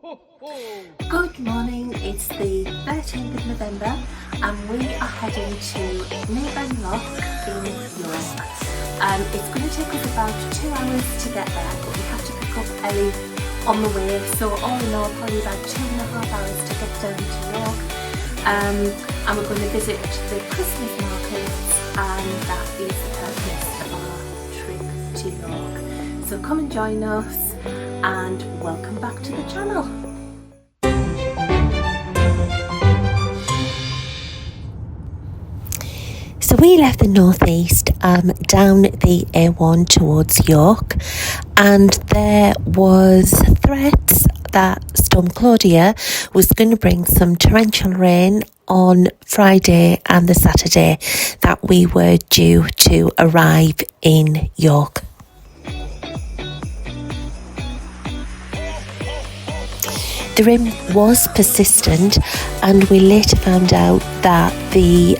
Good morning, it's the 13th of November and we are heading to Naburn in York. It's going to take us about 2 hours to get there, but we have to pick up Ellie on the way, so all in all probably about 2.5 hours to get down to York. And we're going to visit the Christmas markets, and that is the purpose of our trip to York. So come and join us and welcome back to the channel. So we left the northeast down the A1 towards York, and there was threats that Storm Claudia was going to bring some torrential rain on Friday and the Saturday that we were due to arrive in York. The rain was persistent, and we later found out that the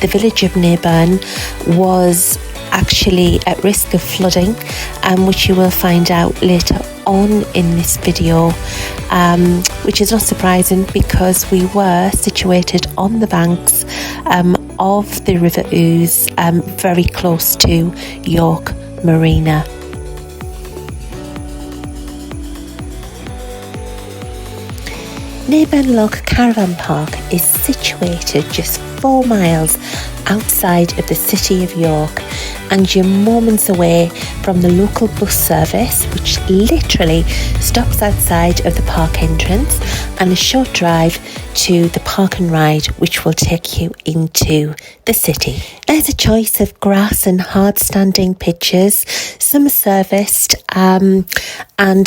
village of Naburn was actually at risk of flooding, which you will find out later on in this video, which is not surprising because we were situated on the banks of the River Ouse, very close to York Marina. Naburn Caravan Park is situated just 4 miles outside of the city of York, and you're moments away from the local bus service, which literally stops outside of the park entrance, and a short drive to the park and ride, which will take you into the city. There's a choice of grass and hard standing pitches. Some are serviced and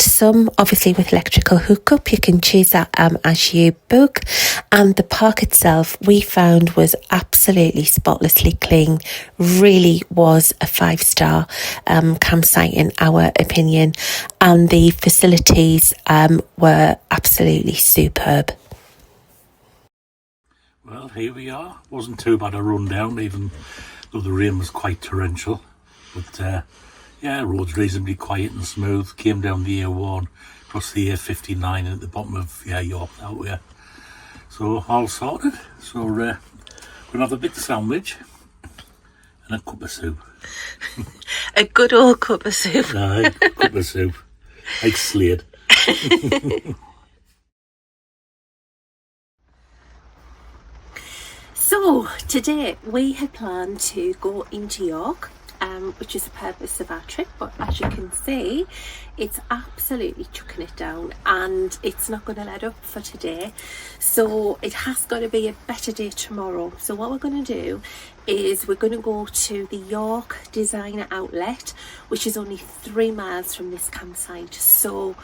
some obviously with electrical hookup. You can choose that as you book. And the park itself we found was absolutely spotlessly clean. Really was a 5-star campsite in our opinion, and the facilities were absolutely superb. Well, here we are. Wasn't too bad a rundown, even though the rain was quite torrential. But yeah, roads reasonably quiet and smooth. Came down the A1, across the A59 at the bottom of York out here. So all sorted. So we're gonna have a bit of sandwich and a cup of soup. A good old cup of soup. Aye, cup of soup. Like Slade. So today we had planned to go into York, which is the purpose of our trip, but as you can see it's absolutely chucking it down and it's not going to let up for today, so it has got to be a better day tomorrow. So what we're going to do is we're going to go to the York Designer Outlet, which is only 3 miles from this campsite. So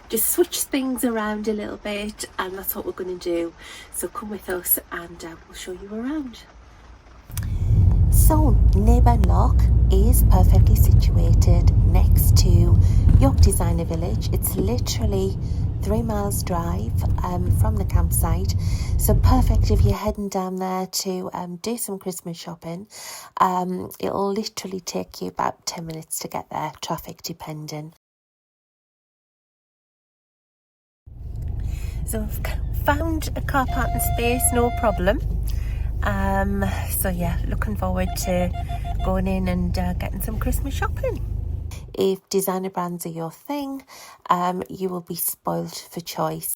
just switch things around a little bit, and that's what we're going to do. So come with us and we'll show you around. So Naburn is perfectly situated next to York Designer Village. It's literally 3 miles drive from the campsite, so perfect if you're heading down there to do some Christmas shopping. It'll literally take you about 10 minutes to get there, traffic depending. So I've found a car parking space, no problem. So yeah, looking forward to going in and getting some Christmas shopping. If designer brands are your thing, you will be spoiled for choice.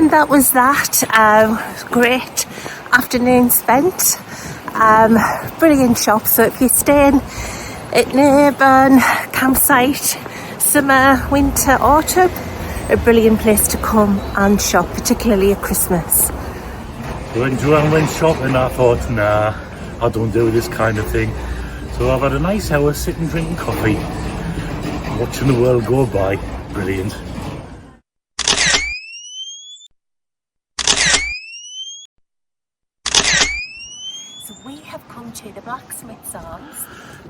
And that was that. Great afternoon spent. Brilliant shop. So if you're staying at Naburn campsite, summer, winter, autumn, a brilliant place to come and shop, particularly at Christmas. When Joanne went shopping, I thought, nah, I don't do this kind of thing. So I've had a nice hour sitting drinking coffee, watching the world go by. Brilliant. So we have come to the Blacksmith's Arms,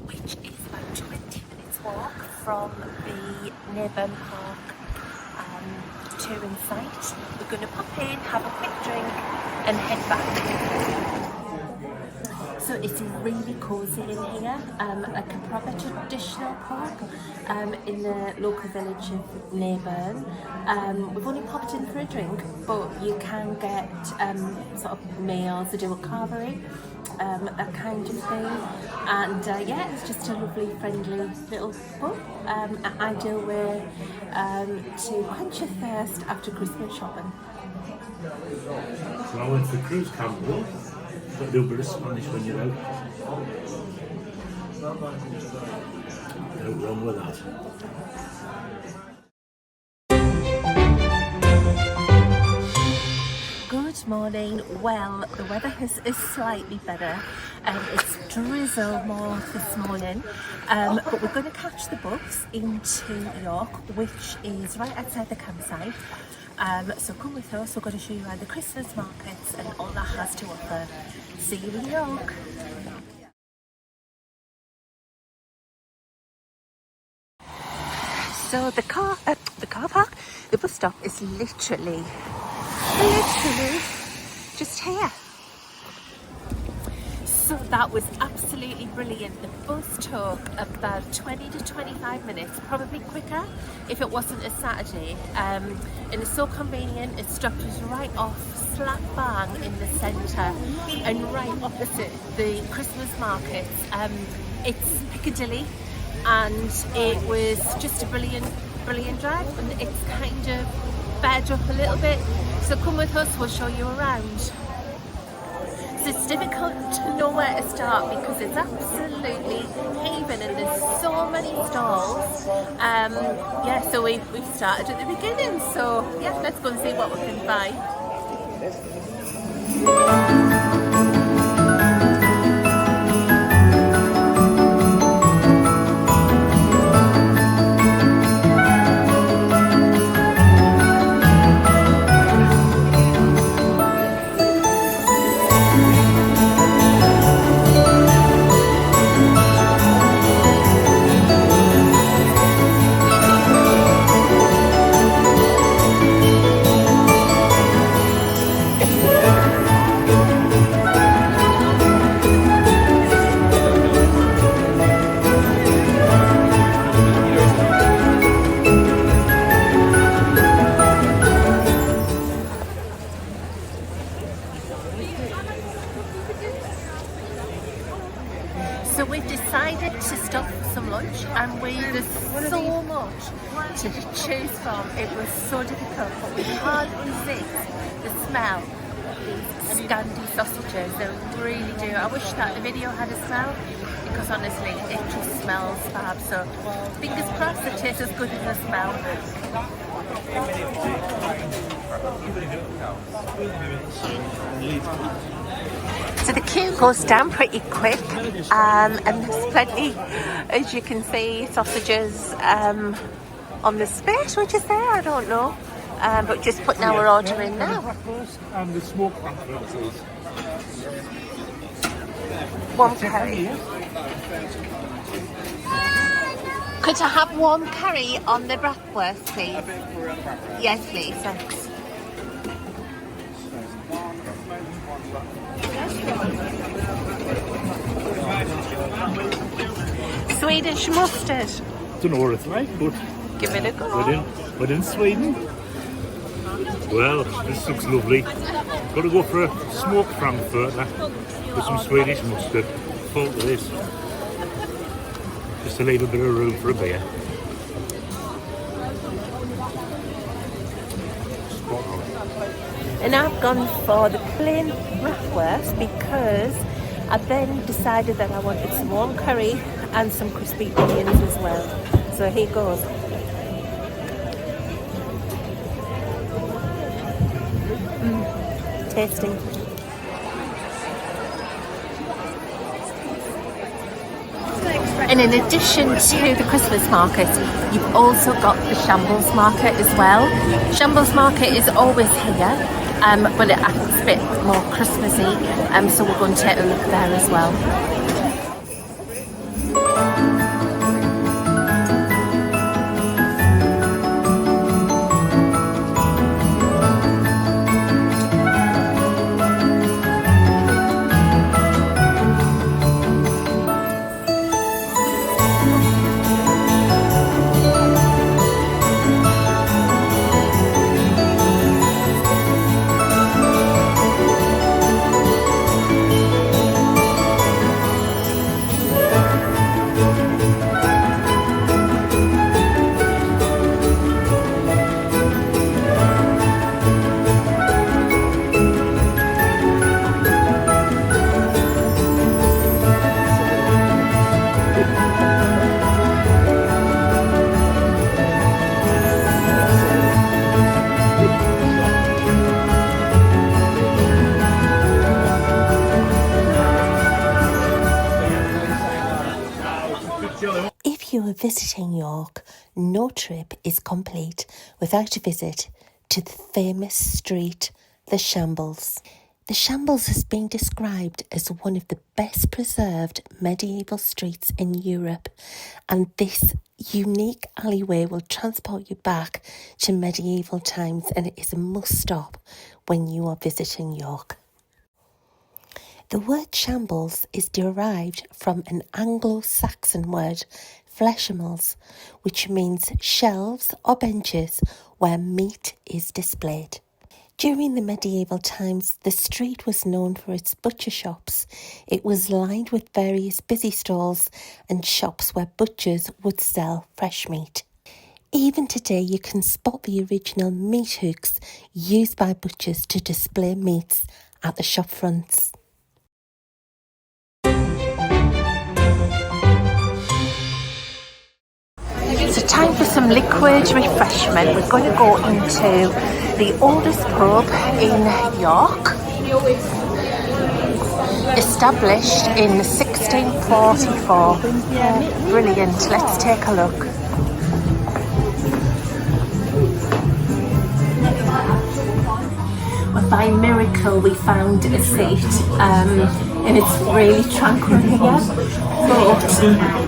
which is about 20 minutes walk from the Naburn Park touring site. We're going to pop in, have a quick drink and head back. So it's really cosy in here, like a proper traditional park in the local village of Naburn. We've only popped in for a drink, but you can get sort of meals, they do a carvery, that kind of thing. And yeah, it's just a lovely, friendly little pub, ideal way to quench your thirst after Christmas shopping. So I went for cruise camp though. Got to do a bit of Spanish when you're out. No wrong with that. Good morning. Well, the weather is slightly better. It's drizzled more this morning, but we're going to catch the bus into York, which is right outside the campsite. So come with us, we're going to show you around the Christmas markets and all that has to offer. See you in York. So the car park, the bus stop is literally just here. So that was absolutely brilliant. The bus took about 20 to 25 minutes, probably quicker if it wasn't a Saturday. And it's so convenient. It stopped us right off slap bang in the centre and right opposite the Christmas markets. It's Piccadilly, and it was just a brilliant drive, and it's kind of bared up a little bit. So come with us, we'll show you around. So it's difficult to know where to start because it's absolutely heaving and there's so many stalls. Yeah, so we've started at the beginning. So yeah, let's go and see what we can buy. So we've decided to stop for some lunch, and there's so much to choose from. It was so difficult, but we can't resist the smell of these Scandi sausages. They really do. I wish that the video had a smell, because honestly it just smells fab. So fingers crossed it tastes as good as the smell. So the queue goes down pretty quick, and there's plenty, as you can see, sausages on the space, which is there, I don't know, but just putting our order in now. And the smoked frankfurters. One curry. Could I have one curry on the bratwurst, please? Yes, please, thanks. Swedish mustard. Don't know what it's like, but give it a go. We're in Sweden. Well, this looks lovely. Got to go for a smoked frankfurter with some Swedish mustard. Fault of this. Just to leave a bit of room for a beer. Spot on. And I've gone for the plain bratwurst because I then decided that I wanted some warm curry and some crispy onions as well. So here goes. Tasty. And in addition to the Christmas market, you've also got the Shambles market as well. Shambles market is always here, but it acts a bit more Christmassy, so we're going to take a look there as well. If you are visiting York, no trip is complete without a visit to the famous street, the Shambles. The Shambles has been described as one of the best preserved medieval streets in Europe, and this unique alleyway will transport you back to medieval times, and it is a must stop when you are visiting York. The word shambles is derived from an Anglo-Saxon word, fleshamels, which means shelves or benches where meat is displayed. During the medieval times, the street was known for its butcher shops. It was lined with various busy stalls and shops where butchers would sell fresh meat. Even today, you can spot the original meat hooks used by butchers to display meats at the shop fronts. So time for some liquid refreshment. We're going to go into the oldest pub in York, established in 1644. Brilliant, let's take a look. Well, by miracle we found a seat, and it's really tranquil here, but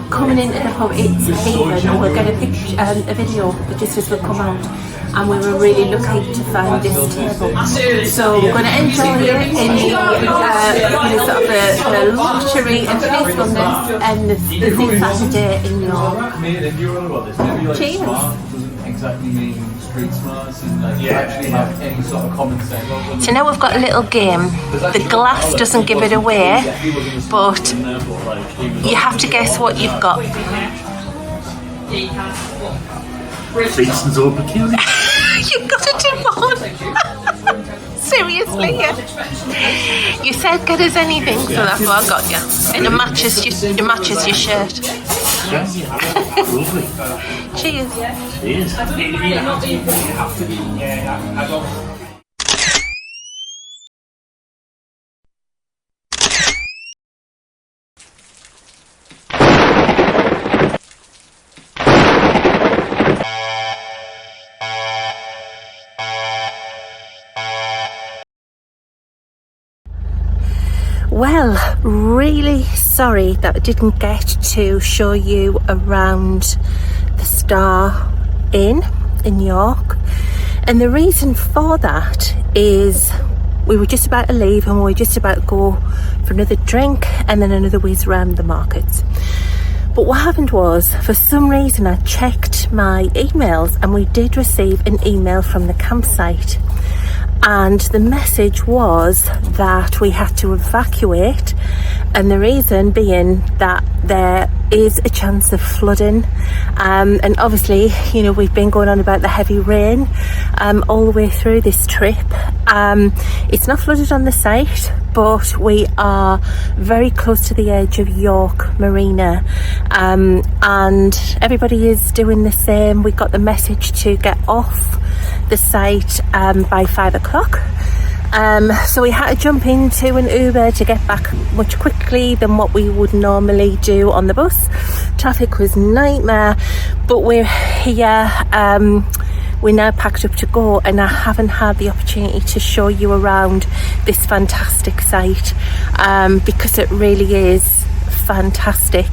coming into the pub it's heathen, and we're going to pick a video just as we come out, and we were really lucky to find this table, so we're going to enjoy it in the sort of the luxury and peacefulness and the busy Saturday in York. Cheers! Exactly mean street smarts and actually have any sort of common sense. So now we've got a little game. The glass doesn't give it away, but you have to guess what you've got. Seasons or peculiar. You've got it in one. Seriously, yeah. You said get us anything, so that's what I got you. And it matches your shirt. Lovely. Cheers. Cheers. Well, really sorry that I didn't get to show you around the Starr Inn in York, and the reason for that is we were just about to leave and we were just about to go for another drink and then another whiz around the markets. But what happened was, for some reason I checked my emails and we did receive an email from the campsite, and the message was that we had to evacuate, and the reason being that there is a chance of flooding, and obviously, you know, we've been going on about the heavy rain all the way through this trip. It's not flooded on the site, but we are very close to the edge of York Marina, and everybody is doing the same. We got the message to get off the site by 5 o'clock. So we had to jump into an Uber to get back much quickly than what we would normally do on the bus. Traffic was nightmare, but we're here. We're now packed up to go, and I haven't had the opportunity to show you around this fantastic site because it really is fantastic.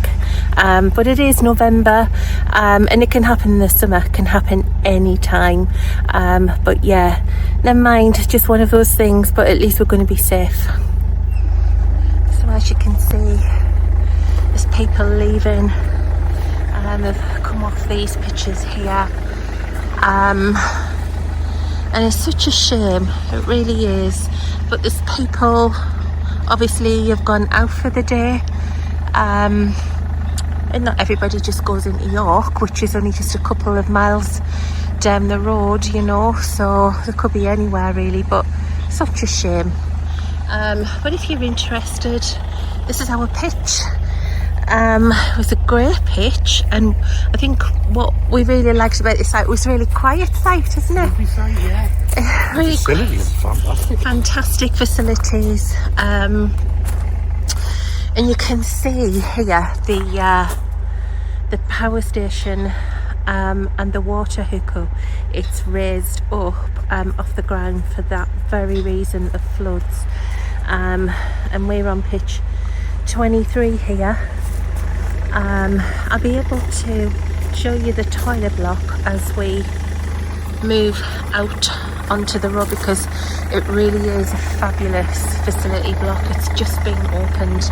But it is November, and it can happen in the summer, it can happen anytime. But yeah, never mind, just one of those things, but at least we're going to be safe. So as you can see, there's people leaving. They've come off these pictures here. And it's such a shame, it really is. But there's people, obviously, have gone out for the day. And not everybody just goes into York, which is only just a couple of miles down the road, you know, so they could be anywhere really, but such a shame. But if you're interested, this is our pitch. It was a great pitch, and I think what we really liked about this site was really quiet site, isn't it? Lovely site, yeah. Really Facilities are fantastic. fantastic facilities. And you can see here the power station and the water hookup. It's raised up off the ground for that very reason of floods. And we're on pitch 23 here. I'll be able to show you the toilet block as we move out onto the road, because it really is a fabulous facility block. It's just been opened,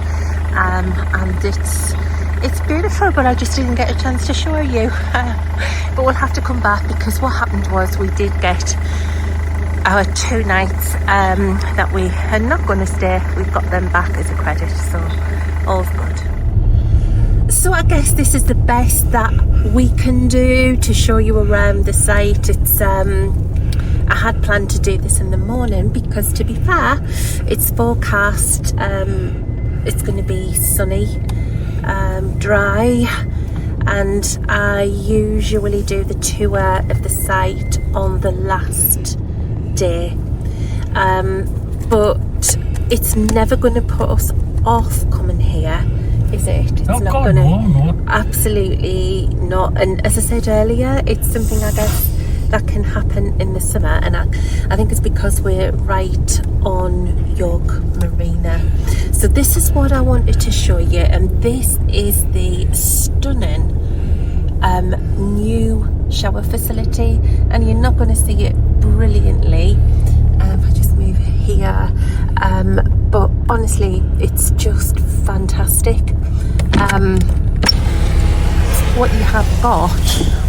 and it's beautiful, but I just didn't get a chance to show you. But we'll have to come back, because what happened was we did get our 2 nights that we are not going to stay. We've got them back as a credit, so all's good. So I guess this is the best that we can do to show you around the site. It's I had planned to do this in the morning because, to be fair, it's forecast it's going to be sunny, dry, and I usually do the tour of the site on the last day, but it's never going to put us off coming here, is it? It's not going to. No. Absolutely not. And as I said earlier, it's something I guess that can happen in the summer, and I think it's because we're right on York Marina. So this is what I wanted to show you, and this is the stunning new shower facility, and you're not going to see it brilliantly if I just move here, but honestly it's just fantastic. What you have got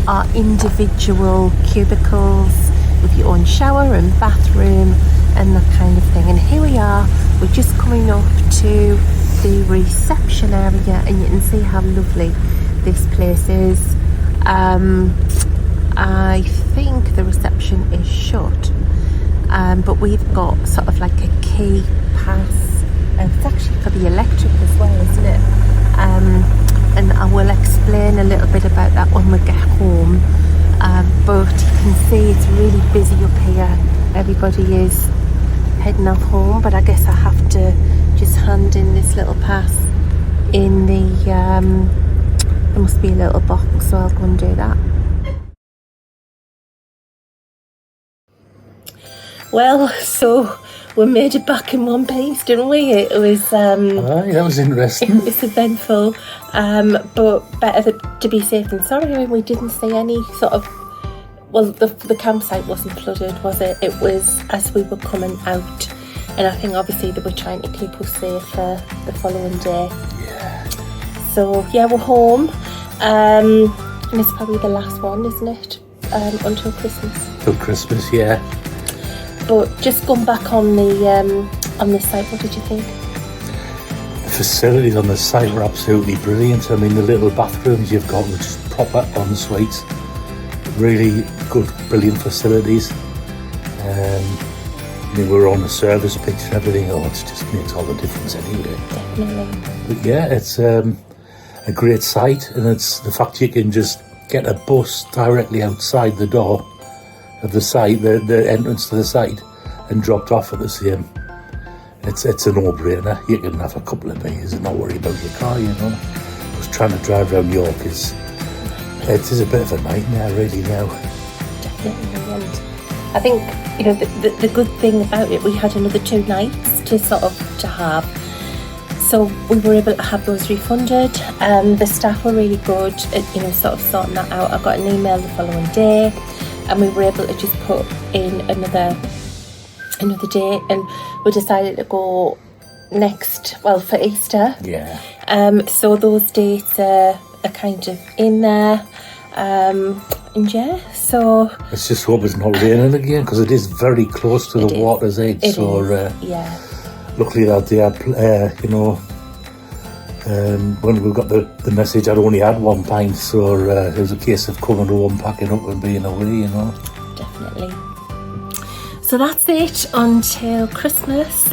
are individual cubicles with your own shower and bathroom and that kind of thing. And here we are, we're just coming up to the reception area, and you can see how lovely this place is. I think the reception is shut, but we've got sort of like a key pass, and it's actually for the electric as well, isn't it? And I will explain a little bit about that when we get home, but you can see it's really busy up here. Everybody is heading off home, but I guess I have to just hand in this little pass in the there must be a little box, so I'll go and do that. Well, so we made it back in one piece, didn't we? It was that was interesting. it was eventful, but better to be safe than sorry. I mean, we didn't see any sort of, well, the campsite wasn't flooded, was it? It was as we were coming out, and I think obviously they were trying to keep us safe for the following day. Yeah. So yeah, we're home, and it's probably the last one, isn't it? Until Christmas. Till Christmas, yeah. But just going back on the site, what did you think? facilities on the site were absolutely brilliant. I mean, the little bathrooms you've got, which is proper ensuite, really good, brilliant facilities. I mean, we're on the service pitch and everything. Oh, it just makes all the difference anyway. Definitely. But yeah, it's a great site, and it's the fact you can just get a bus directly outside the door of the site, the entrance to the site, and dropped off at the same. It's a no-brainer. You can have a couple of beers and not worry about your car, you know. Because trying to drive around York is a bit of a nightmare, really, now. Definitely. And I think, you know, the good thing about it, we had another 2 nights to have. So we were able to have those refunded. The staff were really good at, you know, sort of sorting that out. I got an email the following day, and we were able to just put in another date, and we decided to go for Easter. Yeah. So those dates are kind of in there. And yeah, so let's just hope it's not raining again, because it is very close to the water's edge. Yeah. Luckily that day, you know, when we got the message, I'd only had 1 pint, so it was a case of coming home, packing up and being away, you know. Definitely. So that's it until Christmas.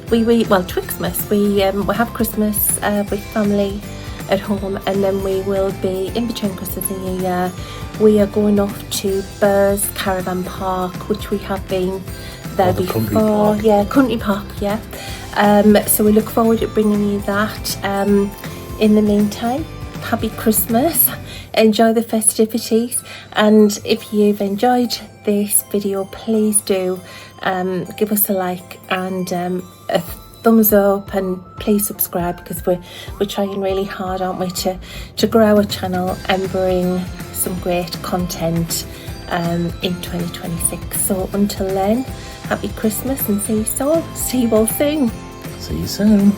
Twixmas. We have Christmas with family at home, and then we will be in between Christmas and New Year. We are going off to Olde Caravan Park, which we have been there before. Country Park. So we look forward to bringing you that. In the meantime, happy Christmas, enjoy the festivities, and if you've enjoyed this video, please do give us a like and a thumbs up, and please subscribe, because we're trying really hard, aren't we, to grow our channel and bring some great content in 2026. So until then, happy Christmas, and see you all soon. See you soon.